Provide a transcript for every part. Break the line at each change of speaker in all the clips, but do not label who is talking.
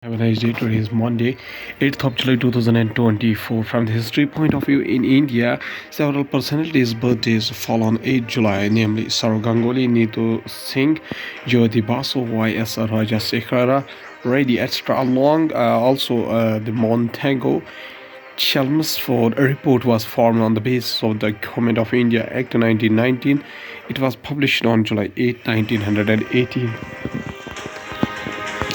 Have a nice day. Today is Monday, 8th of July 2024. From the history point of view, in India, several personalities' birthdays fall on 8th July, namely Saurav Ganguly, Neetu Singh, Jyoti Basu, Y.S. Rajasekhara Reddy, etc. Along the Montagu Chelmsford report was formed on the basis of the Government of India Act 1919. It was published on July 8, 1918.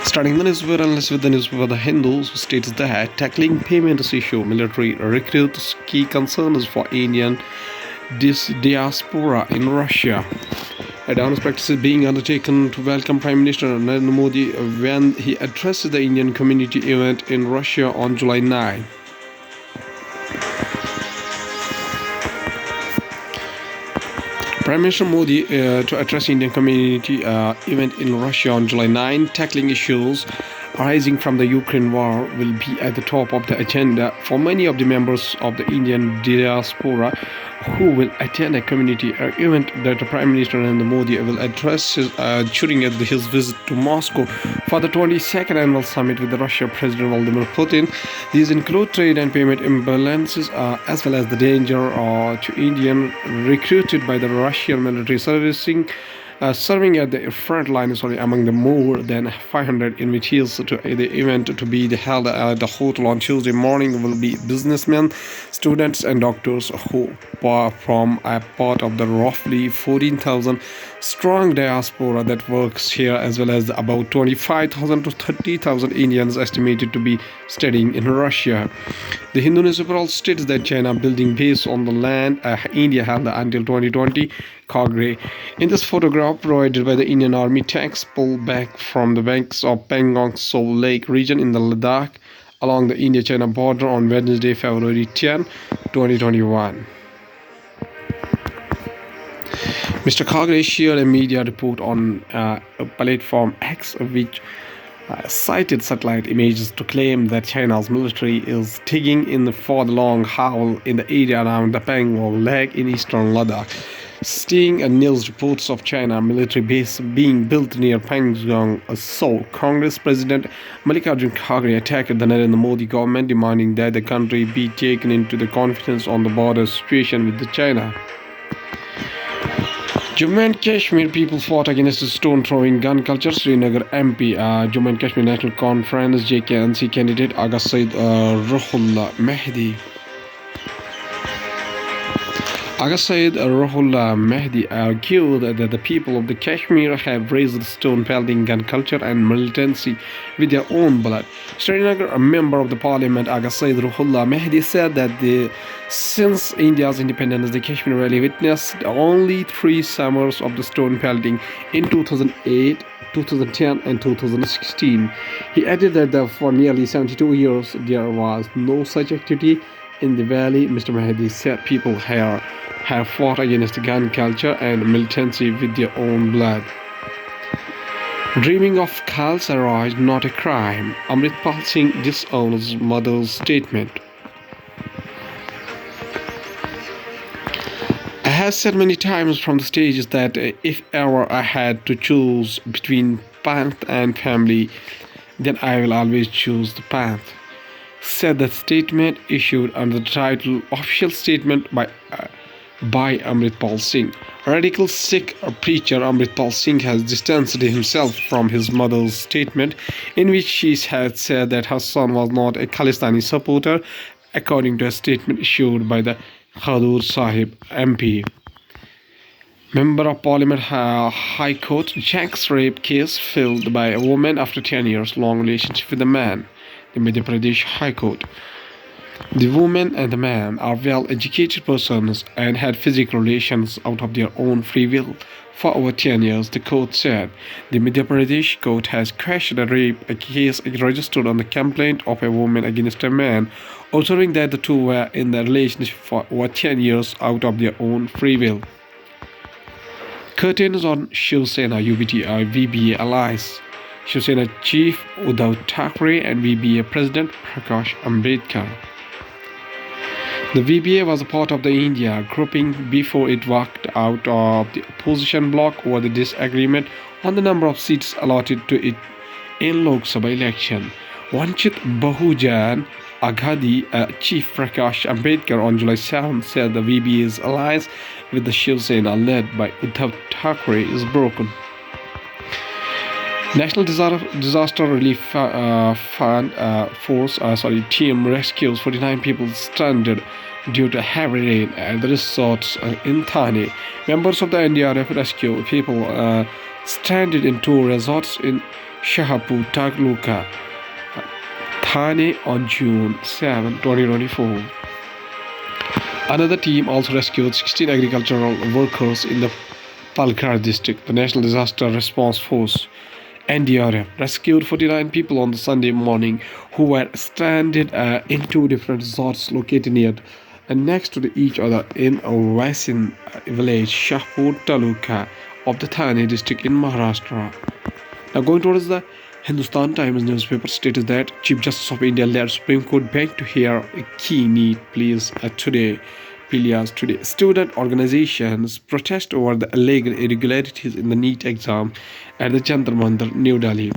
Starting the newspaper, and with the newspaper The Hindu states that tackling payments issue, military recruits, key concerns for Indian diaspora in Russia. A dance practice is being undertaken to welcome Prime Minister Narendra Modi when he addresses the Indian community event in Russia on July 9. Prime Minister Modi to address Indian community event in Russia on July 9, tackling issues arising from the Ukraine war will be at the top of the agenda for many of the members of the Indian diaspora who will attend a community event that the Prime Minister Narendra Modi will address during his visit to Moscow for the 22nd annual summit with the Russian President Vladimir Putin. These include trade and payment imbalances as well as the danger to Indian recruited by the Russian military serving at the front line among the more than 500 invitees to the event to be held at the hotel on Tuesday morning will be businessmen, students and doctors who form a part of the roughly 14,000 strong diaspora that works here, as well as about 25,000 to 30,000 Indians estimated to be studying in Russia. The Hindu newspaper also states that China building base on the land India held until 2020. Kagre. In this photograph provided by the Indian Army, tanks pulled back from the banks of Pangong Tso Lake region in the Ladakh along the India-China border on Wednesday, February 10, 2021. Mr. Kagre shared a media report on a platform X, which cited satellite images to claim that China's military is digging for the long haul in the area around the Pangong Lake in eastern Ladakh. Seeing news reports of China military base being built near Pangong Tso, Congress President Mallikarjun Kharge attacked the Narendra Modi government, demanding that the country be taken into the confidence on the border situation with China. Jammu and Kashmir people fought against the stone-throwing gun culture. Srinagar MP, Jammu and Kashmir National Conference JKNC candidate Aga Said Ruhullah Mehdi. Aga Said Ruhullah Mehdi argued that the people of the Kashmir have raised stone pelting gun culture and militancy with their own blood. Srinagar, a member of the parliament, Aga Said Ruhullah Mehdi, said that since India's independence, the Kashmir Valley witnessed only 3 summers of the stone pelting in 2008, 2010 and 2016. He added that for nearly 72 years there was no such activity in the valley. Mr. Mehdi said people here have fought against gun culture and militancy with their own blood. Dreaming of Khalsa is not a crime. Amritpal Singh disowns mother's statement. I have said many times from the stages that if ever I had to choose between path and family, then I will always choose the path, said the statement issued under the title Official Statement by Amritpal Singh. Radical Sikh preacher Amritpal Singh has distanced himself from his mother's statement, in which she had said that her son was not a Khalistani supporter, according to a statement issued by the Khadur Sahib MP. Member of Parliament High Court Jack's rape case filed by a woman after 10 years long relationship with a man. The Madhya Pradesh High Court. The woman and the man are well-educated persons and had physical relations out of their own free will for over 10 years, the court said. The Madhya Pradesh court has questioned a rape case registered on the complaint of a woman against a man, observing that the two were in a relationship for over 10 years out of their own free will. Curtains on Shiv Sena UBT VBA allies. Shiv Sena Chief Uddhav Thackeray and VBA President Prakash Ambedkar. The VBA was a part of the India grouping before it walked out of the opposition bloc over the disagreement on the number of seats allotted to it in Lok Sabha election. Vanchit Bahujan Aghadi Chief Prakash Ambedkar on July 7 said the VBA's alliance with the Shiv Sena led by Uddhav Thackeray is broken. National Disaster Relief Fund team rescues 49 people stranded due to heavy rain at the resorts in Thane. Members of the NDRF rescue people stranded in two resorts in Shahapur Taluka, Thane on June 7, 2024. Another team also rescued 16 agricultural workers in the Palghar district. The National Disaster Response Force NDRF rescued 49 people on the Sunday morning who were stranded in two different resorts located near and next to each other in a Vasin village, Shahpur Taluka of the Thane district in Maharashtra. Now going towards the Hindustan Times newspaper stated that Chief Justice of India led Supreme Court bench to hear a key NEET pleas today. Student organizations protest over the alleged irregularities in the NEET exam at the Jantar Mantar, New Delhi.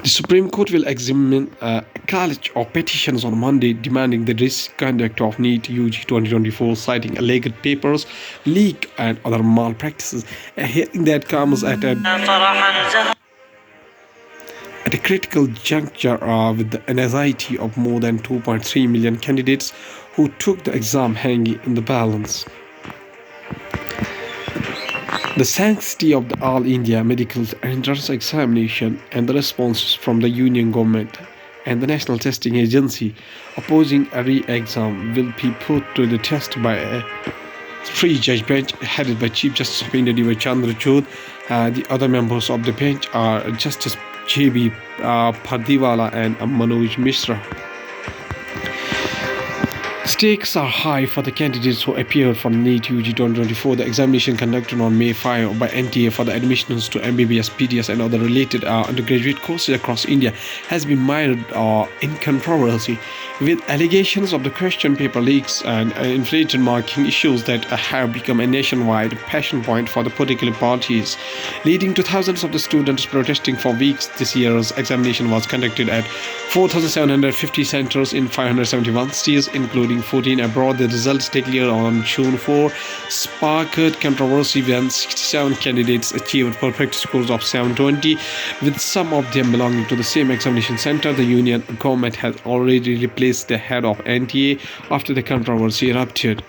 The Supreme Court will examine a college of petitions on Monday demanding the misconduct of NEET UG 2024, citing alleged papers, leak, and other malpractices. A hearing that comes at a critical juncture with the anxiety of more than 2.3 million candidates who took the exam hanging in the balance. The sanctity of the All India Medical Entrance Examination and the responses from the Union Government and the National Testing Agency opposing a re-exam will be put to the test by a three-judge bench headed by Chief Justice of India D.Y. Chandrachud. The other members of the bench are Justice J.B. Pardiwala and Manoj Mishra. Stakes are high for the candidates who appeared for NEET UG 2024. The examination conducted on May 5 by NTA for the admissions to MBBS, PDS and other related undergraduate courses across India has been mired in controversy, with allegations of the question paper leaks and inflated marking issues that have become a nationwide passion point for the political parties, leading to thousands of the students protesting for weeks. This year's examination was conducted at 4,750 centers in 571 cities, including 14 abroad. The results declared on June 4 sparked controversy when 67 candidates achieved perfect scores of 720, with some of them belonging to the same examination center. The union government has already replaced the head of NTA after the controversy erupted.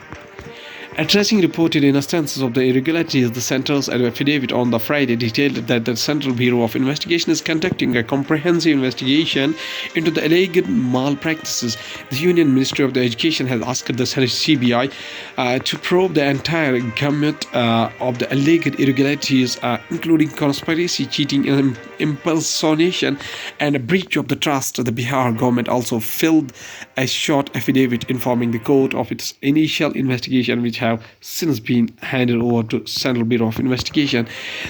Addressing reported instances of the irregularities, the center's affidavit on the Friday detailed that the Central Bureau of Investigation is conducting a comprehensive investigation into the alleged malpractices. The Union Ministry of Education has asked the CBI to probe the entire gamut of the alleged irregularities, including conspiracy, cheating, impersonation, and a breach of the trust. The Bihar government also filed a short affidavit informing the court of its initial investigation, which have since been handed over to Central Bureau of Investigation.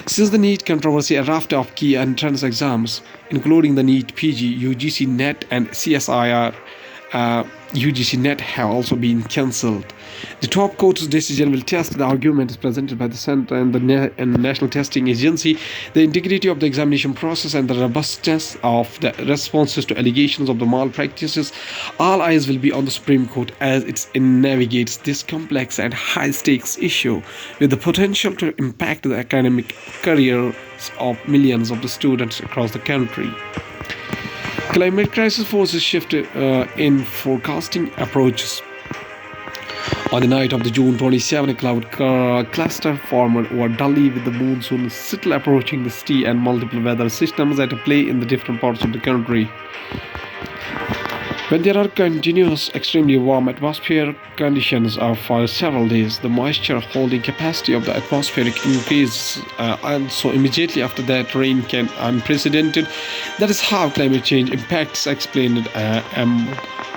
Since the NEET controversy, a raft of key entrance exams, including the NEET PG, UGC NET, and CSIR UGC NET, have also been cancelled. The top court's decision will test the arguments presented by the Center and the National Testing Agency, the integrity of the examination process, and the robustness of the responses to allegations of the malpractices. All eyes will be on the Supreme Court as it navigates this complex and high-stakes issue, with the potential to impact the academic careers of millions of the students across the country. Climate crisis forces shifted in forecasting approaches. On the night of the June 27, a cloud cluster formed over Delhi, with the monsoon still approaching the city and multiple weather systems at play in the different parts of the country. When there are continuous extremely warm atmospheric conditions for several days, the moisture holding capacity of the atmosphere increases, and so immediately after that, rain can unprecedented. That is how climate change impacts, explained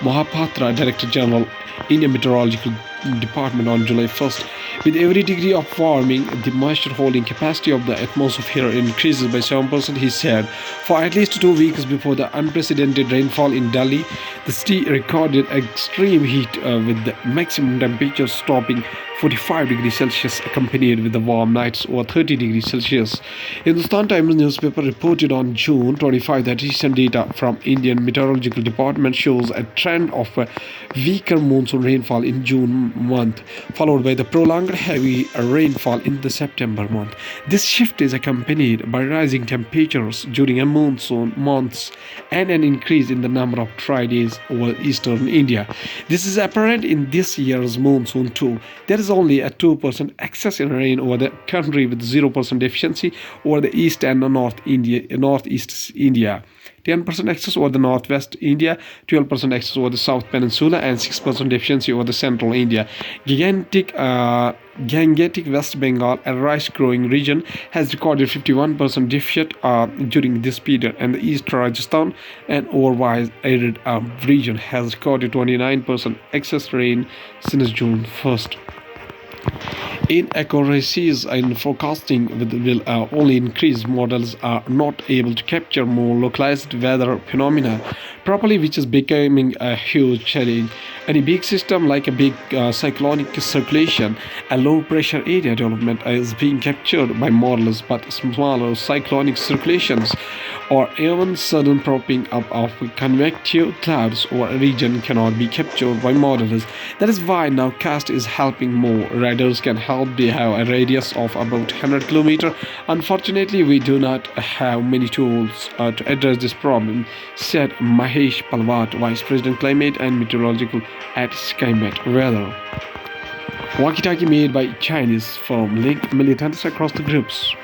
Mohapatra, Director General, Indian Meteorological Department, on July 1st. With every degree of warming, the moisture holding capacity of the atmosphere increases by 7%, he said. For at least 2 weeks before the unprecedented rainfall in Delhi, the city recorded extreme heat with the maximum temperature topping 45 degrees Celsius, accompanied with the warm nights over 30 degrees Celsius. Hindustan Times newspaper reported on June 25 that recent data from Indian Meteorological Department shows a trend of a weaker monsoon rainfall in June month, followed by the prolonged heavy rainfall in the September month. This shift is accompanied by rising temperatures during a monsoon months and an increase in the number of dry days over eastern India. This is apparent in this year's monsoon too. There is only a 2% excess in rain over the country, with 0% deficiency over the east and northeast India. 10% excess over the northwest India, 12% excess over the south peninsula, and 6% deficiency over the central India. Gangetic West Bengal, a rice-growing region, has recorded 51% deficit during this period, and the East Rajasthan, an otherwise arid region, has recorded 29% excess rain since June 1st. Inaccuracies in forecasting will only increase. Models are not able to capture more localized weather phenomena properly, which is becoming a huge challenge. Any big system like a big cyclonic circulation, a low pressure area development is being captured by models, but smaller cyclonic circulations or even sudden propping up of convective clouds or a region cannot be captured by models. That is why nowcast is helping more. Radars can help. They have a radius of about 100 km. Unfortunately, we do not have many tools to address this problem, said Mahesh Palwat, Vice President Climate and Meteorological at SkyMet Weather. Walkie-talkie made by Chinese firm linked militants across the groups.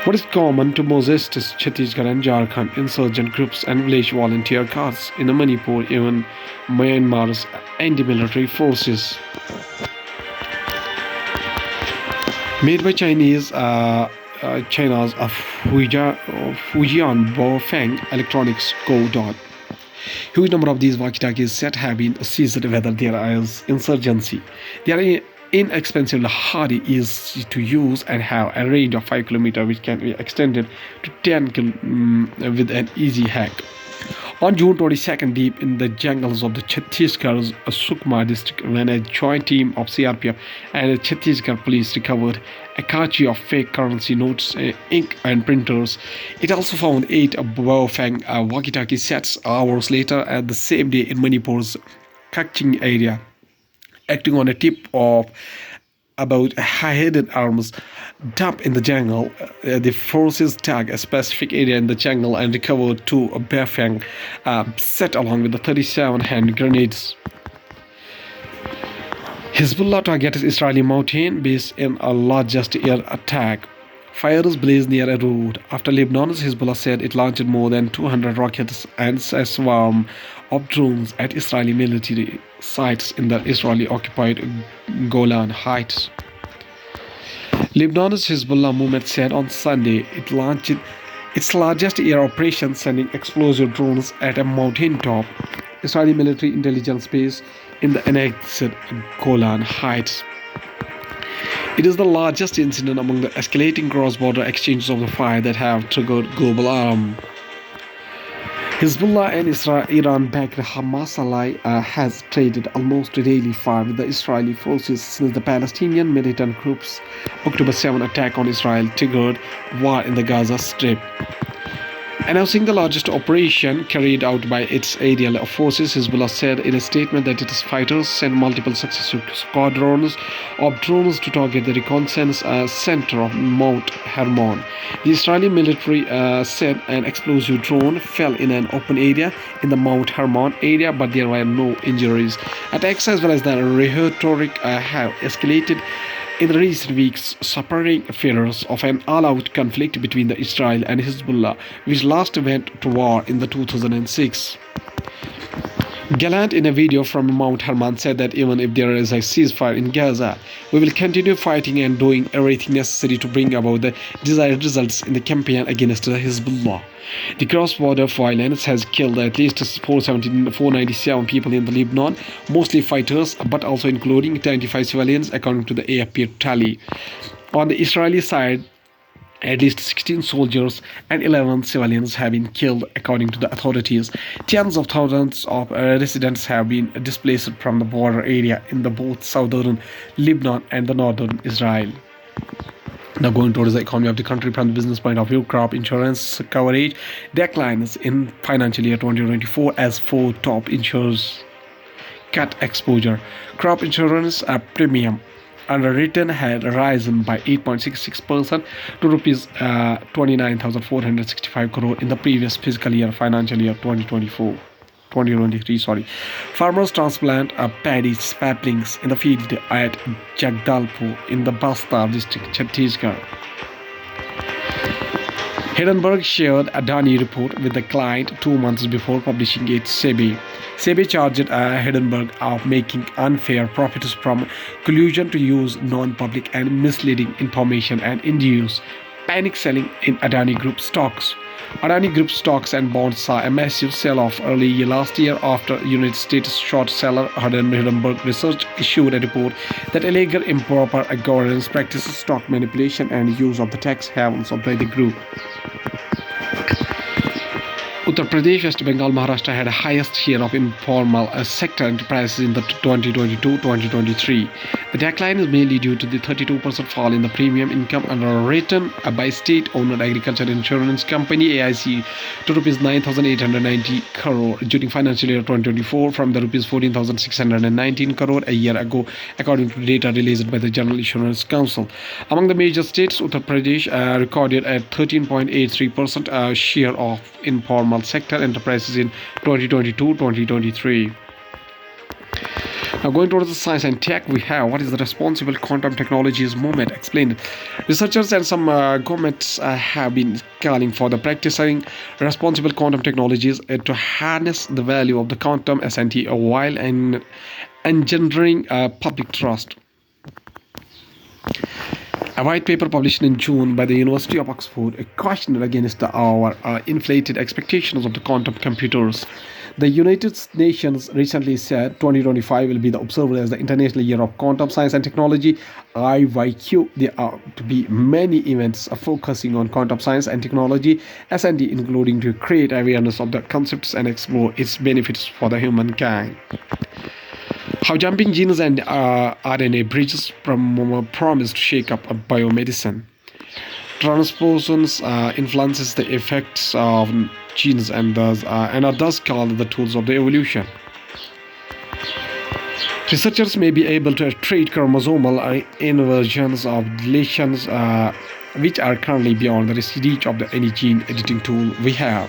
What is common to Moses, Chhattisgarh and Jharkhand insurgent groups and village volunteer cards in Manipur, even Myanmar's anti-military forces? Made by China's Fujian Baofeng Electronics Co. Huge number of these walkie-talkies set have been seized, whether there is insurgency. They are inexpensive, hardy, easy to use, and have a range of 5 km, which can be extended to 10 km with an easy hack. On June 22nd, deep in the jungles of the Chhattisgarh's Sukma district, when a joint team of CRPF and Chhattisgarh police recovered a cache of fake currency notes, ink and printers. It also found 8 Baofeng walkie-talkie sets hours later at the same day in Manipur's Kaching area. Acting on a tip of about a hidden arms dump in the jungle, the forces tagged a specific area in the jungle and recovered 2 Baofeng set along with the 37 hand grenades. Hezbollah targeted Israeli mountain base in a largest air attack. Fires blazed near a road after Lebanon's Hezbollah said it launched more than 200 rockets and a swarm of drones at Israeli military sites in the Israeli-occupied Golan Heights. Lebanon's Hezbollah movement said on Sunday it launched its largest air operation, sending explosive drones at a mountaintop Israeli military intelligence base in the annexed Golan Heights. It is the largest incident among the escalating cross-border exchanges of the fire that have triggered global alarm. Hezbollah and Iran-backed Hamas ally has traded almost daily fire with the Israeli forces since the Palestinian militant group's October 7 attack on Israel triggered war in the Gaza Strip. Announcing the largest operation carried out by its aerial forces, Hezbollah said in a statement that its fighters sent multiple successive squadrons of drones to target the reconnaissance center of Mount Hermon. The Israeli military said an explosive drone fell in an open area in the Mount Hermon area, but there were no injuries. Attacks as well as the rhetoric have escalated in recent weeks, spurring fears of an all-out conflict between the Israel and Hezbollah, which last went to war in the 2006. Gallant, in a video from Mount Hermon, said that even if there is a ceasefire in Gaza, we will continue fighting and doing everything necessary to bring about the desired results in the campaign against Hezbollah. The cross-border violence has killed at least 497 people in the Lebanon, mostly fighters, but also including 25 civilians, according to the AFP tally. On the Israeli side, at least 16 soldiers and 11 civilians have been killed, according to the authorities. Tens of thousands of residents have been displaced from the border area in the both southern Lebanon and the northern Israel. Now, going towards the economy of the country from the business point of view, crop insurance coverage declines in financial year 2024 as four top insurers cut exposure. Crop insurance premium underwritten had risen by 8.66% to rupees 29,465 crore in the previous fiscal year, financial year 2023. Farmers transplant paddy saplings in the field at Jagdalpur in the Bastar district, Chhattisgarh. Hindenburg shared a Adani report with the client 2 months before publishing its SEBI. SEBI charged Hindenburg of making unfair profits from collusion to use non-public and misleading information and induce panic selling in Adani Group stocks. Adani Group stocks and bonds saw a massive sell-off early last year after United States short seller Hindenburg Research issued a report that alleged improper governance practices, stock manipulation, and use of the tax havens of the group. Uttar Pradesh, West Bengal, Maharashtra had the highest share of informal sector enterprises in the 2022-2023. The decline is mainly due to the 32% fall in the premium income underwritten by state-owned agriculture insurance company AIC to rupees 9,890 crore during financial year 2024 from the rupees 14,619 crore a year ago, according to data released by the General Insurance Council. Among the major states, Uttar Pradesh recorded a 13.83% share of informal sector enterprises in 2022-2023. Now, going towards the science and tech, we have what is the responsible quantum technologies movement explained. Researchers and some governments have been calling for the practicing responsible quantum technologies to harness the value of the quantum SNT while engendering public trust. A white paper published in June by the University of Oxford cautioned against our inflated expectations of the quantum computers. The United Nations recently said 2025 will be observed as the International Year of Quantum Science and Technology, IYQ. There are to be many events focusing on quantum science and technology, SNT, including to create awareness of the concepts and explore its benefits for the humankind. How jumping genes and RNA bridges promise to shake up biomedicine. Transposons influences the effects of genes and are thus called the tools of the evolution. Researchers may be able to treat chromosomal inversions of deletions which are currently beyond the reach of any gene editing tool we have.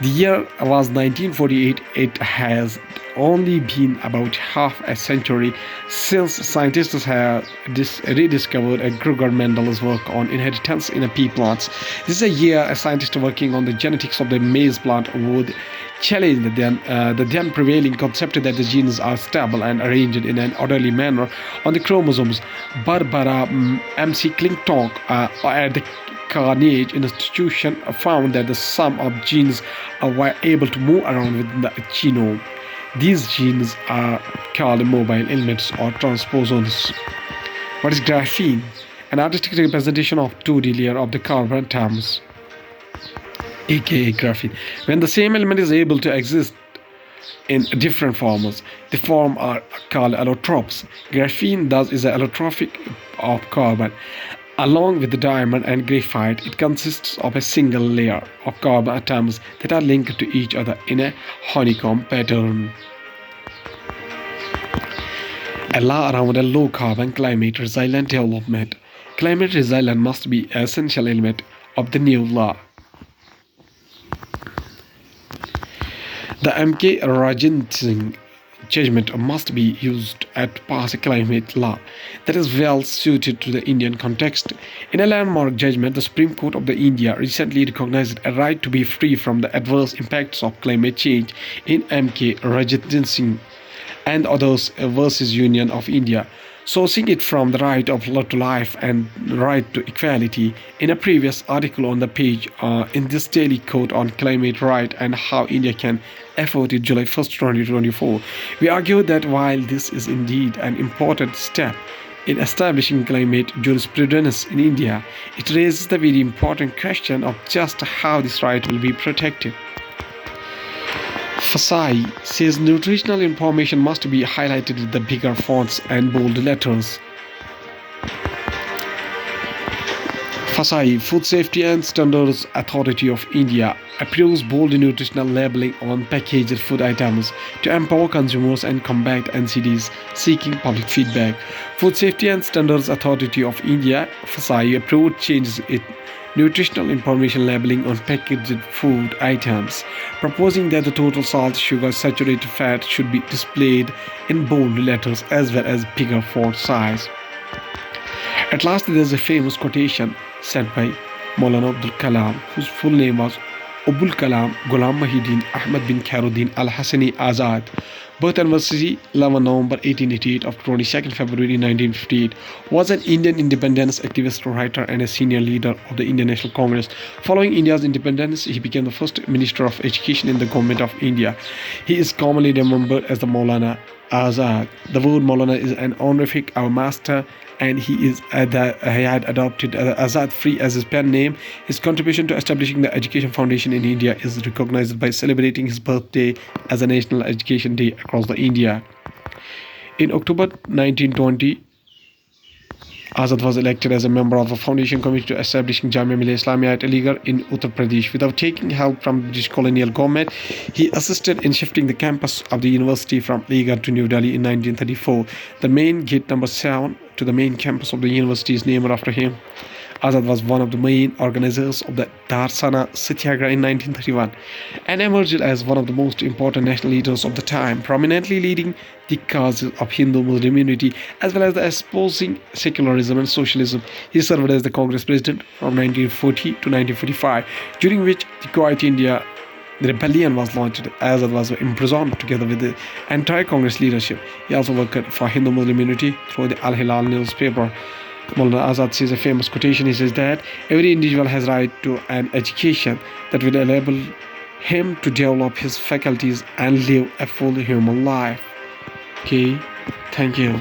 The year was 1948. It has only been about half a century since scientists have rediscovered Gregor Mendel's work on inheritance in pea plants. This is a year a scientist working on the genetics of the maize plant would challenge the then prevailing concept that the genes are stable and arranged in an orderly manner on the chromosomes. Barbara M.C. Clinton at the Carnegie Institution found that the sum of genes were able to move around within the genome. These genes are called mobile elements or transposons. What is graphene? An artistic representation of 2D layer of the carbon atoms, aka graphene. When the same element is able to exist in different forms, the form are called allotropes. Graphene thus is an allotropic of carbon. Along with the diamond and graphite, it consists of a single layer of carbon atoms that are linked to each other in a honeycomb pattern. A law around a low-carbon climate resilient development. Climate resilience must be an essential element of the new law. The M.K. Rajendra Singh judgment must be used to pass a climate law that is well suited to the Indian context. In a landmark judgment, the Supreme Court of the India recently recognized a right to be free from the adverse impacts of climate change in M.K. Rajendran Singh and others versus Union of India, sourcing it from the right of to life and right to equality. In a previous article on the page in this daily quote on climate right and how India can afford it, July 1st, 2024, we argued that while this is indeed an important step in establishing climate jurisprudence in India, it raises the very important question of just how this right will be protected. Fasai says nutritional information must be highlighted with the bigger fonts and bold letters. Fasai, Food Safety and Standards Authority of India, approves bold nutritional labeling on packaged food items to empower consumers and combat NCDs seeking public feedback. Food Safety and Standards Authority of India, Fasai, approved changes in nutritional information labeling on packaged food items, proposing that the total salt, sugar, saturated fat should be displayed in bold letters as well as bigger font size. At last, there is a famous quotation said by Maulana Abdul Kalam, whose full name was Abul Kalam Ghulam Mahidin Ahmad bin Khairuddin Al Hassani Azad. Birth anniversary 11 November 1888 of 22nd February 1958. Was an Indian independence activist, writer, and a senior leader of the Indian National Congress. Following India's independence, he became the first Minister of Education in the Government of India. He is commonly remembered as the Maulana Azad. The word Maulana is an honorific, our master, and he had adopted Azad Free as his pen name. His contribution to establishing the Education Foundation in India is recognized by celebrating his birthday as a National Education Day across the India. In October 1920, Azad was elected as a member of the Foundation Committee to establishing Jamia Millia Islamia at Aligarh in Uttar Pradesh. Without taking help from the British colonial government, he assisted in shifting the campus of the university from Aligarh to New Delhi in 1934. The main gate number 7 to the main campus of the university is named after him. Azad was one of the main organizers of the Darsana Satyagraha in 1931 and emerged as one of the most important national leaders of the time, prominently leading the causes of Hindu-Muslim unity as well as the espousing secularism and socialism. He served as the Congress president from 1940 to 1945, during which the Quiet India rebellion was launched. Azad was imprisoned together with the entire Congress leadership. He also worked for Hindu-Muslim unity through the Al-Hilal newspaper. Maulana Azad says a famous quotation. He says that every individual has right to an education that will enable him to develop his faculties and live a full human life. Okay, thank you.